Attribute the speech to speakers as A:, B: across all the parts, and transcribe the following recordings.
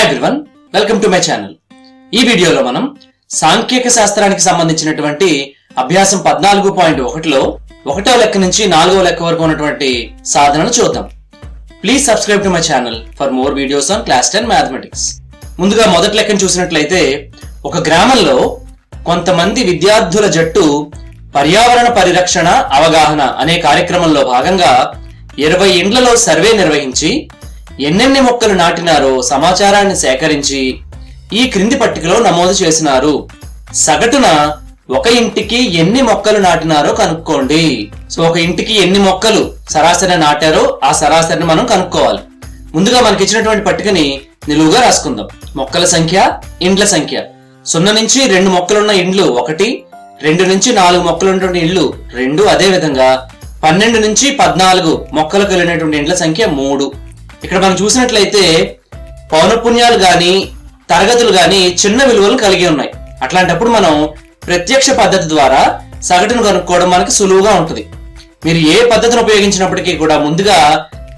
A: Everyone, welcome to my channel. ఈ వీడియోలో మనం సాంఖ్యక శాస్త్రానికి సంబంధించినటువంటి అభ్యాసం 14.1లో 1వ లెక్క నుంచి 4వ లెక్క వరకు ఉన్నటువంటి సాధనను చూద్దాం. Please subscribe to my channel for more videos on class 10 mathematics. ముందుగా మొదటి లెక్కను చూసినట్లయితే, ఒక గ్రామంలో కొంతమంది విద్యార్థుల జట్టు పర్యావరణ పరిరక్షణ అవగాహన అనే కార్యక్రమంలో భాగంగా 20 ఇండ్లలో సర్వే నిర్వహించి ఎన్నెన్ని మొక్కలు నాటినారో సమాచారాన్ని సేకరించి ఈ క్రింది పట్టికలో నమోదు చేసినారు. సగటున ఒక ఇంటికి ఎన్ని మొక్కలు నాటినారో కనుక్కోండి. సో ఒక ఇంటికి ఎన్ని మొక్కలు సరాసరి నాటారో ఆ సరాసరిని మనం కనుక్కోవాలి. ముందుగా మనకి ఇచ్చినటువంటి పట్టికని నిలువుగా రాసుకుందాం. మొక్కల సంఖ్య, ఇండ్ల సంఖ్య. 0 నుంచి 2 మొక్కలున్న ఇండ్లు 1, 2 నుంచి 4 మొక్కలు ఉన్నటువంటి ఇండ్లు 2, అదే విధంగా 12 నుంచి 14 మొక్కలు కలిగినటువంటి ఇండ్ల సంఖ్య 3. ఇక్కడ మనం చూసినట్లయితే పౌనపున్యాలు గాని తరగతులు గాని చిన్న విలువలు కలిగి ఉన్నాయి. అట్లాంటప్పుడు మనం ప్రత్యక్ష పద్ధతి ద్వారా సగటును కనుక్కోవడం మనకి సులువుగా ఉంటుంది. మీరు ఏ పద్ధతిని ఉపయోగించినప్పటికీ కూడా ముందుగా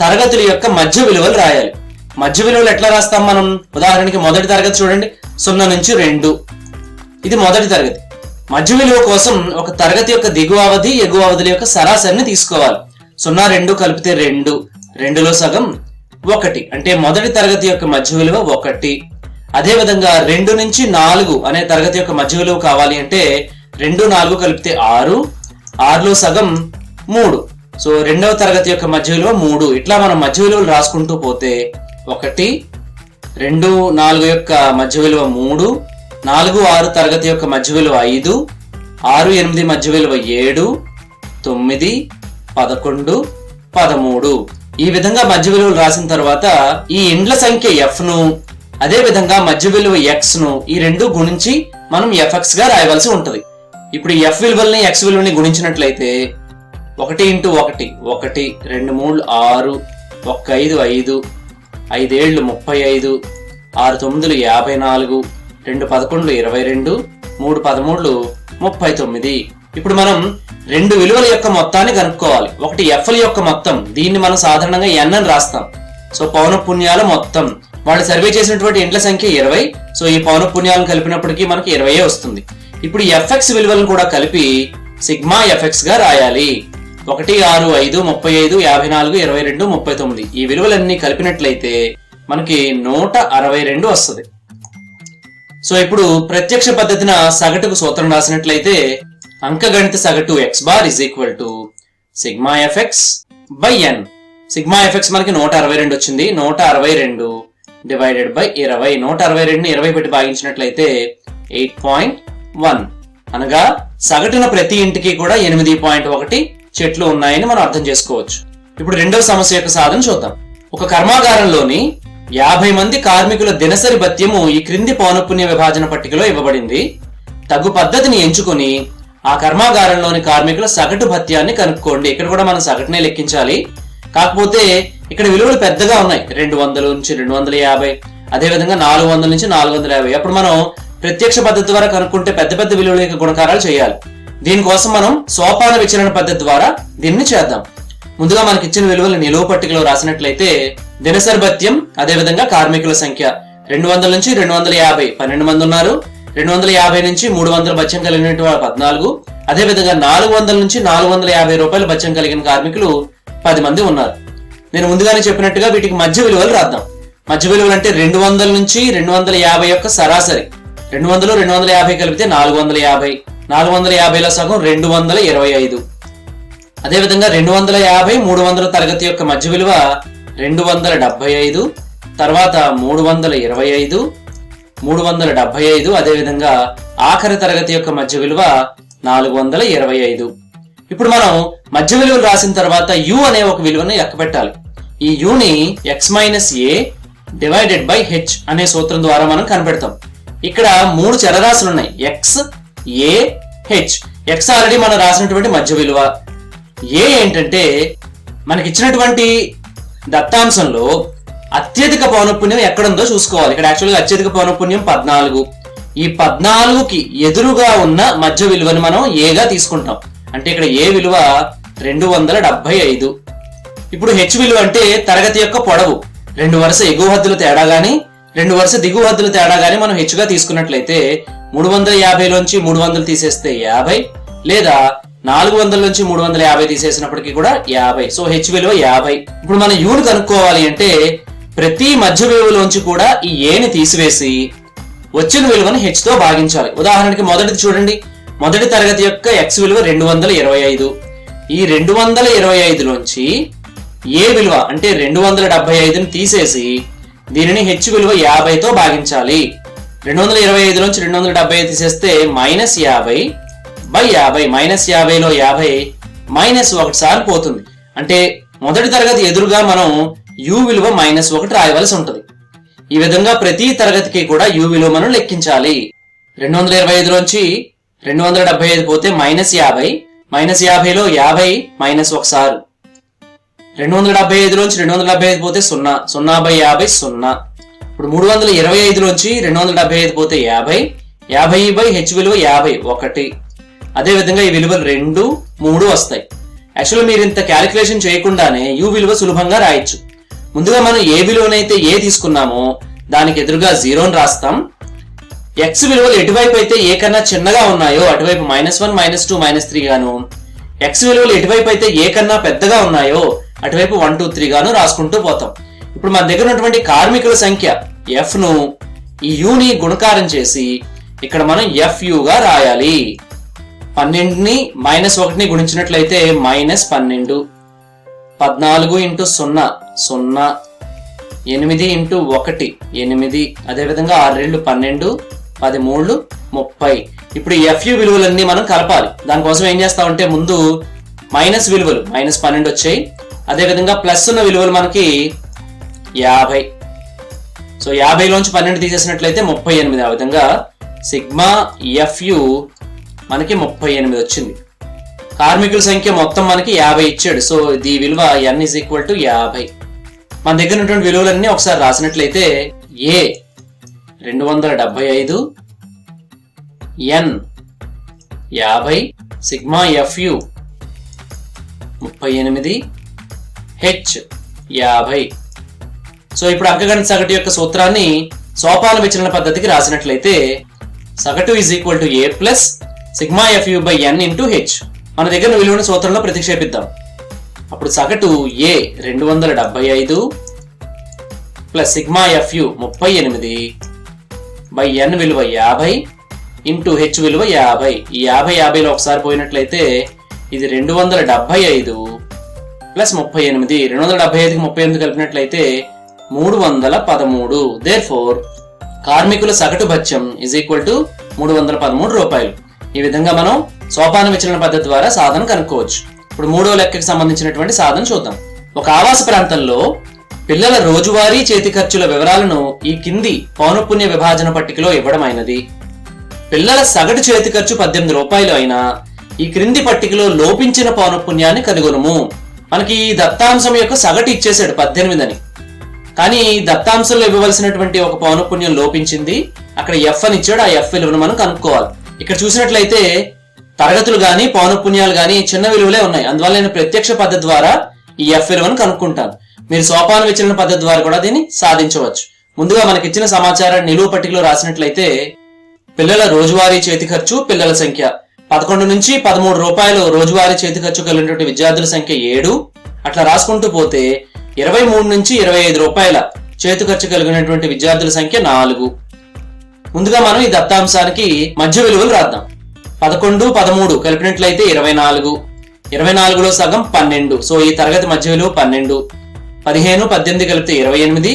A: తరగతుల యొక్క మధ్య విలువలు రాయాలి. మధ్య విలువలు ఎట్లా రాస్తాం మనం? ఉదాహరణకి మొదటి తరగతి చూడండి, 0 నుంచి 2. ఇది మొదటి తరగతి. మధ్య విలువ కోసం ఒక తరగతి యొక్క దిగువ అవధి, ఎగువ అవధుల యొక్క సరాసరిని తీసుకోవాలి. 0, 2 కలిపితే 2, 2లో సగం 1, అంటే మొదటి తరగతి యొక్క మధ్య విలువ 1. అదే విధంగా 2 నుంచి 4 అనే తరగతి యొక్క మధ్య విలువ కావాలి అంటే 2, 4 కలిపితే 6, 6లో సగం 3. సో రెండవ తరగతి యొక్క మధ్య విలువ 3. ఇట్లా మనం మధ్య విలువలు రాసుకుంటూ పోతే 1, 2, 4 యొక్క మధ్య విలువ 3, 4, 6 తరగతి యొక్క మధ్య విలువ 5, 6, 8 మధ్య విలువ 7, 9, 11, 13. ఈ విధంగా మధ్య విలువలు రాసిన తర్వాత ఈ ఇండ్ల సంఖ్య f ను, అదే విధంగా మధ్య విలువ x ను ఈ రెండు గుణించి మనం fx గా రాయవలసి ఉంటది. ఇప్పుడు f విలువల్ని x విలువని గుణించినట్లయితే 1 × 1 1, 2 3 6, 1 5 5, 5 7 35, 6 9 54, 2 11 22, 3 13 39. ఇప్పుడు మనం రెండు విలువల యొక్క మొత్తాన్ని కనుక్కోవాలి. ఒకటి f ల యొక్క మొత్తం, దీన్ని మనం సాధారణంగా n అని రాస్తాం. సో పౌనపున్యాల మొత్తం. వాళ్ళు సర్వే చేసినటువంటి ఇండ్ల సంఖ్య 20. సో ఈ పౌనపున్యాలను కలిపినప్పటికీ మనకి 20 వస్తుంది. ఇప్పుడు fx విలువలను కూడా కలిపి సిగ్మా fx గా రాయాలి. 1 6 5 35 54 22 39. ఈ విలువలన్నీ కలిపినట్లయితే మనకి 162 వస్తుంది. సో ఇప్పుడు ప్రత్యక్ష పద్ధతిన సగటుకు సూత్రం రాసినట్లయితే అంకగణిత సగటు x bar is equal to sigma fx by n. Sigma fx మనకి 162 వచ్చింది. 162 డివైడెడ్ బై 20. 162ని 20 పెట్టి భాగించినట్లయితే 8.1, అనగా సగటున ప్రతి ఇంటికి కూడా 8.1 చెట్లు ఉన్నాయని మనం అర్థం చేసుకోవచ్చు. ఇప్పుడు రెండవ సమస్య యొక్క సాధన చూద్దాం. ఒక కర్మాగారంలోని 50 మంది కార్మికుల దినసరి భత్యము ఈ క్రింది పౌనపున్య విభాజన పట్టికలో ఇవ్వబడింది. తగు పద్ధతిని ఎంచుకొని ఆ కర్మాగారంలోని కార్మికుల సగటు భత్యాన్ని కనుక్కోండి. ఇక్కడ కూడా మనం సగటునే లెక్కించాలి. కాకపోతే ఇక్కడ విలువలు పెద్దగా ఉన్నాయి. 200 నుంచి 250, అదే విధంగా 400 నుంచి 450. అప్పుడు మనం ప్రత్యక్ష పద్ధతి ద్వారా కనుక్కుంటే పెద్ద పెద్ద విలువల యొక్క గుణకారాలు చేయాలి. దీనికోసం మనం సోపాన విచలన పద్ధతి ద్వారా దీన్ని చేద్దాం. ముందుగా మనకి ఇచ్చిన విలువలు నిలువు పట్టికలో రాసినట్లయితే దినసరి భత్యం, అదే విధంగా కార్మికుల సంఖ్య 200 నుంచి 250 12 మంది ఉన్నారు. 250 నుంచి 300 భత్యం కలిగిన 14. అదే విధంగా 400 నుంచి 450 రూపాయల భత్యం కలిగిన కార్మికులు 10 మంది ఉన్నారు. నేను ముందుగానే చెప్పినట్టుగా వీటికి మధ్య విలువలు రాద్దాం. మధ్య విలువలు అంటే 200 నుంచి 250 యొక్క సరాసరి. 200 250 కలిపితే 450. 450లో సగం 225. అదే విధంగా 250 300 తరగతి యొక్క మధ్య విలువ 275. తర్వాత 325, 375. అదే విధంగా ఆఖరి తరగతి యొక్క మధ్య విలువ 425. ఇప్పుడు మనం మధ్య విలువలు రాసిన తర్వాత u అనే ఒక విలువను లెక్కపెట్టాలి. ఈ uని x minus a divided by h అనే సూత్రం ద్వారా మనం కనిపెడతాం. ఇక్కడ 3 చరరాశులు ఉన్నాయి, x, a, h. x already మనం రాసినటువంటి మధ్య విలువ. a ఏంటంటే మనకి ఇచ్చినటువంటి దత్తాంశంలో అత్యధిక పౌనపున్యం ఎక్కడుందో చూసుకోవాలి. ఇక్కడ యాక్చువల్గా అత్యధిక పౌనపున్యం 14. ఈ 14కి ఎదురుగా ఉన్న మధ్య విలువని మనం a గా తీసుకుంటాం. అంటే ఇక్కడ a విలువ 275. ఇప్పుడు h విలువ అంటే తరగతి యొక్క పొడవు. 2 వరుస ఎగువ హద్దుల తేడా గాని రెండు వరుస దిగువ హద్దుల తేడా గానీ మనం హెచ్చుగా తీసుకున్నట్లయితే 350 లోంచి 300 తీసేస్తే 50, లేదా 400 నుంచి 350 తీసేసినప్పటికీ కూడా 50. సో హెచ్ విలువ 50. ఇప్పుడు మనం యూని కనుక్కోవాలి అంటే ప్రతి మధ్య విలువలోంచి కూడా ఈ ఏని తీసివేసి వచ్చిన విలువను హెచ్ తో భాగించాలి. ఉదాహరణకి మొదటిది చూడండి. మొదటి తరగతి యొక్క ఎక్స్ విలువ 225. ఈ 225 లోంచి ఏ విలువ అంటే 275ని తీసేసి దీనిని హెచ్ విలువ 50తో భాగించాలి. 225 లోంచి 275 తీసేస్తే -50/50. -50లో 50 -1 సార్లు పోతుంది. అంటే మొదటి తరగతి ఎదురుగా మనం u విలువ -1 రాయవలసి ఉంటుంది. ఈ విధంగా ప్రతి తరగతికి కూడా u విలువ మనం లెక్కించాలి. 225 లోంచి 275 పోతే -50. -50లో 50 -1 సారు. 275 లోంచి 275 పోతే 0. 0/50 0. ఇప్పుడు 325 లోంచి 275 పోతే 50. 50/h విలువ 50 1. అదే విధంగా ఈ విలువలు 2, 3 వస్తాయి. యాక్చువల్గా మీరు ఇంత క్యాలిక్యులేషన్ చేయకుండానే u విలువ సులభంగా రాయొచ్చు. ముందుగా మనం ఏ విలువనైతే ఏ తీసుకున్నామో దానికి ఎదురుగా 0ని రాస్తాం. x విలువలు ఎటువైపు అయితే ఏ కన్నా చిన్నగా ఉన్నాయో అటువైపు -1, -2, -3 గాను, x విలువలు ఎటువైపు అయితే ఏ కన్నా పెద్దగా ఉన్నాయో అటువైపు 1, 2, 3 గాను రాసుకుంటూ పోతాం. ఇప్పుడు మన దగ్గర ఉన్నటువంటి కార్మికుల సంఖ్య f ను ఈ u ని గుణకారం చేసి ఇక్కడ మనం fu గా రాయాలి. 12ని -1ని గుణించినట్లయితే -12. 14 × 0 0. 8 × 1 8. అదేవిధంగా 6 2 12, 13 30. ఇప్పుడు fu విలువలన్నీ మనం కలపాలి. దానికోసం ఏం చేస్తామంటే ముందు మైనస్ విలువలు -12 వచ్చాయి. అదేవిధంగా ప్లస్ ఉన్న విలువలు మనకి 50. సో 50 లోంచి 12 తీసేసినట్లయితే 38. ఆ విధంగా సిగ్మా fu మనకి 38 వచ్చింది. కార్మికుల సంఖ్య మొత్తం మనకి 50 ఇచ్చాడు. సో ఈ విలువ n = 50. మన దగ్గర ఉన్నటువంటి విలువలన్నీ ఒకసారి రాసినట్లయితే a 275, n 50, sigma fu 38, h 50. So ఇప్పుడు అంకగణిత సగటు యొక్క సూత్రాన్ని సోపాన విచలన పద్ధతికి రాసినట్లయితే సగటు = a plus sigma fu/n × h. మన దగ్గర విలువను సూత్రంలో ప్రతిక్షేపిద్దాం. అప్పుడు సగటు a 275 plus sigma fu 38/n విలువ 50 × h విలువ 50. ఈ 50లో ఒకసారి పోయినట్లయితే ఇది 275 ప్లస్ 38. 275కి 38 కలిపినట్లయితే 313. దేర్ఫోర్ కార్మికుల సగటు భత్యం = 313 రూపాయలు. ఈ విధంగా మనం సోపాన విచలన పద్ధతి ద్వారా సాధన కనుక్కోవచ్చు. ఇప్పుడు మూడో లెక్కకి సంబంధించినటువంటి సాధన చూద్దాం. ఒక ఆవాస ప్రాంతంలో పిల్లల రోజువారీ చేతి ఖర్చుల వివరాలను ఈ కింది పౌనఃపున్య విభాజన పట్టికలో ఇవ్వడమైనది. పిల్లల సగటు చేతి ఖర్చు 18 రూపాయలు అయినా ఈ క్రింది పట్టికలో లోపించిన పౌనఃపున్యాన్ని కనుగొనుము. మనకి ఈ దత్తాంశం యొక్క సగటు ఇచ్చేసాడు 18 అని, కానీ దత్తాంశంలో ఇవ్వవలసినటువంటి ఒక పౌనఃపున్యం లోపించింది. అక్కడ f అని ఇచ్చాడు. ఆ f విలువను మనం కనుక్కోవాలి. ఇక్కడ చూసినట్లయితే తరగతులు గాని పౌనఃపున్యాలు గాని చిన్న విలువలే ఉన్నాయి. అందువల్ల నేను ప్రత్యక్ష పద్ధతి ద్వారా ఈ f విలువను కనుక్కుంటాను. మీరు సోపాన విచలన పద్ధతి ద్వారా కూడా దీన్ని సాధించవచ్చు. ముందుగా మనకి ఇచ్చిన సమాచారాన్ని నిలువు పట్టికలో రాసినట్లయితే పిల్లల రోజువారీ చేతి ఖర్చు, పిల్లల సంఖ్య 11 నుంచి 13 రూపాయలు రోజువారీ చేతి ఖర్చు కలిగినటువంటి విద్యార్థుల సంఖ్య 7. అట్లా రాసుకుంటూ పోతే 23 నుంచి 25 రూపాయల చేతి ఖర్చు కలిగినటువంటి విద్యార్థుల సంఖ్య 4. ముందుగా మనం ఈ దత్తాంశానికి మధ్య విలువలు రాద్దాం. 11, 13 కలిపినట్లయితే 24. 24లో సగం 12. సో ఈ తరగతి మధ్య విలువ 12. 15, 18 కలిపితే 28.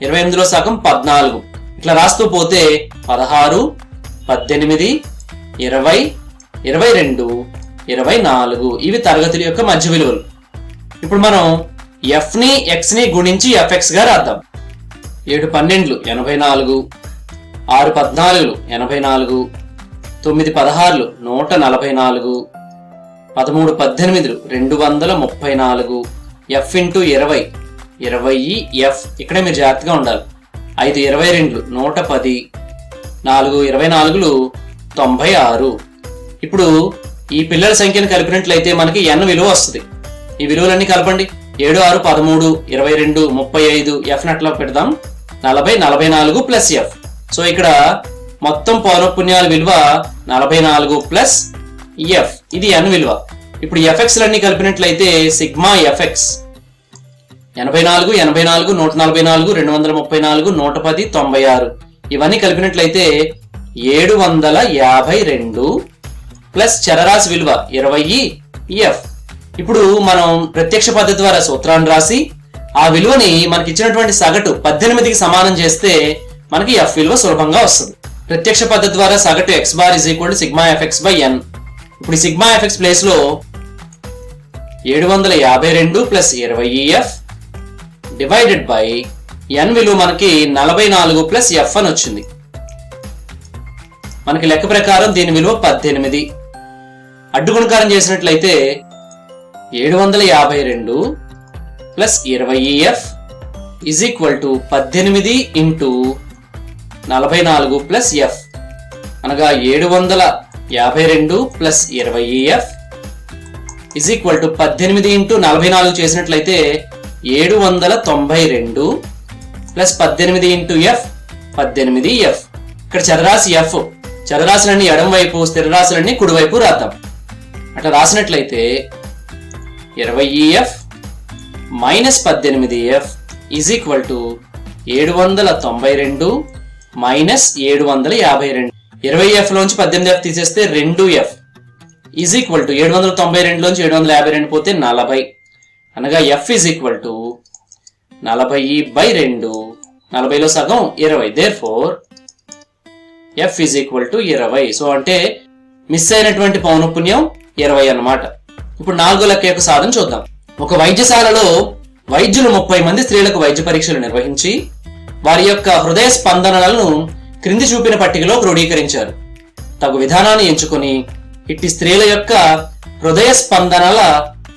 A: 28లో సగం 14. ఇట్లా రాస్తూ పోతే 16, 18, 20, 22, 24. ఇవి తరగతుల యొక్క మధ్య విలువలు. ఇప్పుడు మనం f ని x ని గుణించి fx గా రాద్దాం. 7 12 84, 6 14 84, 9 16 144, 13 18 234, f × 20 20 f. ఇక్కడే మీరు జాగ్రత్తగా ఉండాలి. 5 22 110, 4 24 96. ఇప్పుడు ఈ పిల్లల సంఖ్యను కలిపినట్లయితే మనకి n విలువ వస్తుంది. ఈ విలువలన్నీ కలపండి. 7 6 13 22 35 f అట్లా పెడదాం. 40, 44 ప్లస్ ఎఫ్. సో ఇక్కడ మొత్తం పౌనఃపున్యాల విలువ 44 ప్లస్ ఎఫ్. ఇది ఎన్ విలువ. ఇప్పుడు ఎఫ్ఎక్స్ లన్నీ కలిపినట్లయితే సిగ్మా ఎఫ్ఎక్స్ 84, 84, 144, 234, 110, 96 ఇవన్నీ కలిపినట్లయితే 752 ప్లస్ చరరాశి విలువ 20 ఎఫ్. ఇప్పుడు మనం ప్రత్యక్ష పద్ధతి ద్వారా సూత్రాన్ని రాసి ఆ విలువని మనకి ఇచ్చినటువంటి సగటు 18కి సమానం చేస్తే మనకి ఎఫ్ విలువ సులభంగా వస్తుంది. ప్రత్యక్ష పద్ధతి ద్వారా సగటు x bar is equal to sigma FX by N. ఇప్పుడు సిగ్మా ఎఫ్ఎక్స్ ప్లేస్ లో 752 plus 20 F divided by N విలువ మనకి 44 ప్లస్ ఎఫ్ అని వచ్చింది. మనకి లెక్క ప్రకారం దీని విలువ 18. అడ్డుగుణకారం చేసినట్లయితే 752 plus 20 F is equal to 18 into 44 plus F అనగా 752 plus 20 F is equal to 18 into 44 చేసినట్లయితే 792 ప్లస్ 18 ఇంటూ ఎఫ్ 18 ఎఫ్. ఇక్కడ చరరాశి ఎఫ్. చరరాశులన్నీ ఎడం వైపు, స్థిరరాశులన్నీ కుడివైపు రాద్దాం. అట్లా రాసినట్లయితే 20 F minus 18 F is equal to 792 minus 752. 20 F లోంచి 18 ఎఫ్ తీసేస్తే 2 ఎఫ్ ఈజ్ ఈక్వల్ టు 792 లోంచి 752 పోతే 40 అనగా ఎఫ్ ఈజ్ ఈక్వల్ టు 40/2. 40లో సగం 20. Therefore F is equal to 20. So అంటే మిస్ అయినటువంటి పౌనఃపున్యం 20 అన్నమాట. ఇప్పుడు 4వ లెక్క యొక్క సాధన చూద్దాం. ఒక వైద్యశాలలో వైద్యులు 30 మంది స్త్రీలకు వైద్య పరీక్షలు నిర్వహించి వారి యొక్క హృదయ స్పందనలను క్రింది చూపిన పట్టికలో క్రోడీకరించారు. తగు విధానాన్ని ఎంచుకొని ఇట్టి స్త్రీల యొక్క హృదయ స్పందనల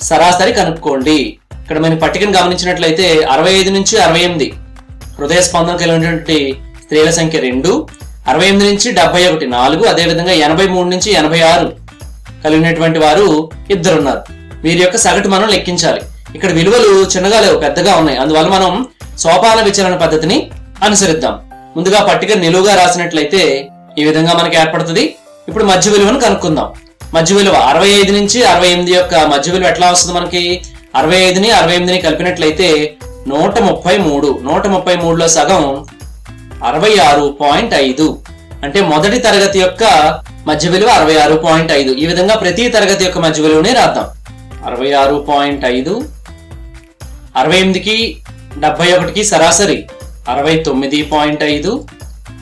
A: సరాసరి కనుక్కోండి. ఇక్కడ మనం పట్టికను గమనించినట్లయితే 65 నుంచి 68 హృదయ స్పందన కలిగినటువంటి స్త్రీల సంఖ్య 2, 68 నుంచి 71 4, అదేవిధంగా 83 నుంచి 86 కలిగినటువంటి వారు 2 ఉన్నారు. వీరి యొక్క సగటు మనం లెక్కించాలి. ఇక్కడ విలువలు చిన్నగా లేవు, పెద్దగా ఉన్నాయి. అందువల్ల మనం సోపాన విచలన పద్ధతిని అనుసరిద్దాం. ముందుగా పట్టిక నిలువుగా రాసినట్లయితే ఈ విధంగా మనకి ఏర్పడుతుంది. ఇప్పుడు మధ్య విలువను కనుక్కుందాం. మధ్య విలువ 65 నుంచి 68 యొక్క మధ్య విలువ ఎట్లా వస్తుంది? మనకి 65ని 68ని కలిపినట్లయితే 133. 133లో సగం 66.5. అంటే మొదటి తరగతి యొక్క మధ్య విలువ 66.5. ఈ విధంగా ప్రతి తరగతి యొక్క మధ్య విలువని రాద్దాం. 66.5, 68కి 71కి సరాసరి 69.5,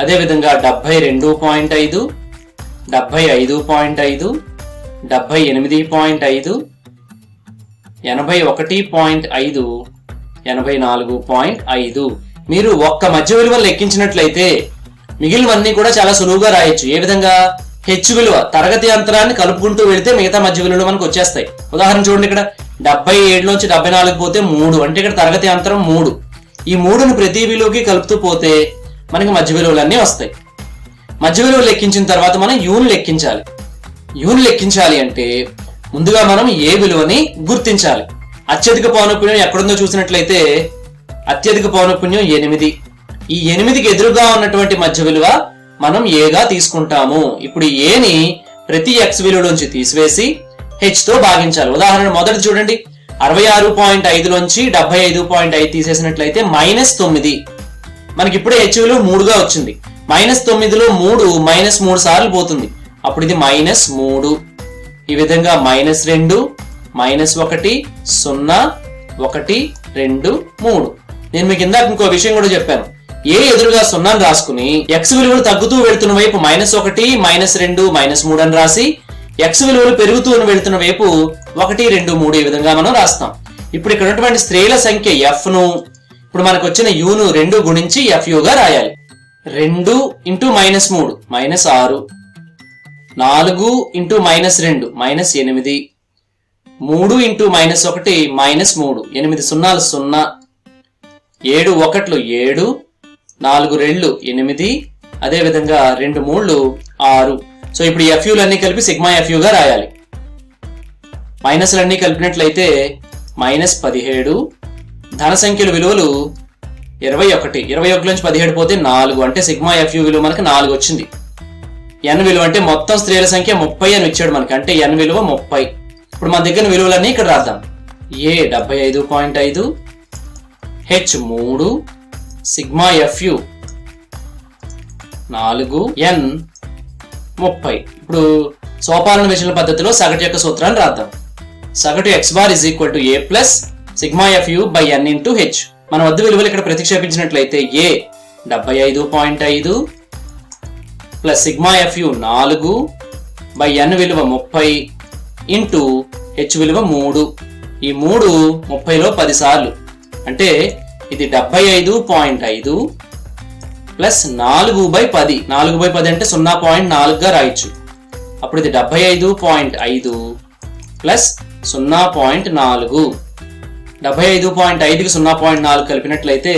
A: అదేవిధంగా 72.5, 75.5, 78.5, 81.5, 84.5. మీరు ఒక్క మధ్య విలువను లెక్కించినట్లయితే మిగిలినవన్నీ కూడా చాలా సులువుగా రాయొచ్చు. ఏ విధంగా? హెచ్ విలువ తరగతి అంతరాన్ని కలుపుకుంటూ వెళితే మిగతా మధ్య విలువలు మనకు వచ్చేస్తాయి. ఉదాహరణ చూడండి, ఇక్కడ 77 నుంచి 74 పోతే 3, అంటే ఇక్కడ తరగతి అంతరం 3. ఈ 3ను ప్రతి విలువకి కలుపుతూ పోతే మనకి మధ్య విలువలన్నీ వస్తాయి. మధ్య విలువలు లెక్కించిన తర్వాత మనం యూను లెక్కించాలి. యూను లెక్కించాలి అంటే ముందుగా మనం ఏ విలువని గుర్తించాలి. అత్యధిక పౌనఃపున్యం ఎక్కడుందో చూసినట్లయితే అత్యధిక పౌనఃపున్యం 8. ఈ 8కి ఎదురుగా ఉన్నటువంటి మధ్య విలువ మనం ఏగా తీసుకుంటాము. ఇప్పుడు ఏని ప్రతి ఎక్స్ విలువలోంచి తీసివేసి హెచ్ తో భాగించాలి. ఉదాహరణ మొదటి చూడండి, 66.5 లోంచి 75.5 తీసేసినట్లయితే -9. మనకి ఇప్పుడే హెచ్ విలువ 3గా వచ్చింది. -9లో 3 -3 సార్లు పోతుంది. అప్పుడు ఇది -3. ఈ విధంగా -2, -1, 0, 1, 2, 3. నేను మీకు ఇందాక ఇంకో విషయం కూడా చెప్పాను. ఏ ఎదురుగా 0 రాసుకుని ఎక్స్ విలువలు తగ్గుతూ వెళ్తున్న వైపు -1, -2, -3 అని రాసి ఎక్స్ విలువలు పెరుగుతూ వెళ్తున్న వైపు 1, 2, 3 ఈ విధంగా మనం రాస్తాం. ఇప్పుడు ఇక్కడ ఉన్నటువంటి స్త్రీల సంఖ్య ఎఫ్ ను ఇప్పుడు మనకు వచ్చిన యూను 2 గుణించి FU గా రాయాలి. 2 ఇంటూ -3 -6, 4 ఇంటూ -2 -8, 3 ఇంటూ -1 -3, 8 సున్నాలు 0, 7 1లు 7, 4 2 8, అదేవిధంగా 2 3 6. సో ఇప్పుడు FUలన్నీ కలిపి సిగ్మా FU గా రాయాలి. మైనస్లన్నీ కలిపినట్లయితే -17. ధన సంఖ్యల విలువలు 21. 21 నుంచి 17 పోతే 4 అంటే సిగ్మా ఎఫ్యు విలువ మనకి 4 వచ్చింది. ఎన్ విలువ అంటే మొత్తం స్త్రీల సంఖ్య 30 అని ఇచ్చాడు మనకి, అంటే ఎన్ విలువ 30. ఇప్పుడు మన దగ్గర విలువలన్నీ ఇక్కడ రాద్దాం. ఏ 75.5, హెచ్ 3, సిగ్మా ఎఫ్యు 4, ఎన్ 30. ఇప్పుడు సోపాన విచలన పద్ధతిలో సగటు యొక్క సూత్రాన్ని రాద్దాం. సగటు x bar is equal to A plus sigma F U by N into H. మన వద్ద విలువలు ఇక్కడ ప్రతిక్షేపించినట్లయితే A 75.5 plus sigma F U 4 by N విలువ 30 ఇంటూ హెచ్ విలువ 3. ఈ 3 30లో 10 సార్లు, అంటే ఇది 75.5 ప్లస్ 4/10. 4/10 అంటే 0.4గా రాయొచ్చు. అప్పుడు ఇది 75.5 ప్లస్ 0.4. 75.5కి 0.4 కలిపినట్లయితే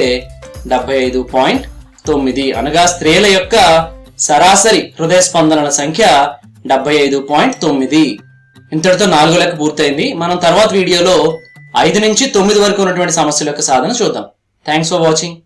A: 75.9. అనగా స్త్రీల యొక్క సరాసరి హృదయ స్పందనల సంఖ్య 75.9. ఇంతటితో 4వ లెక్క పూర్తయింది. మనం తర్వాత వీడియోలో 5 నుంచి 9 వరకు ఉన్నటువంటి సమస్యల యొక్క సాధన చూద్దాం. Thanks for watching.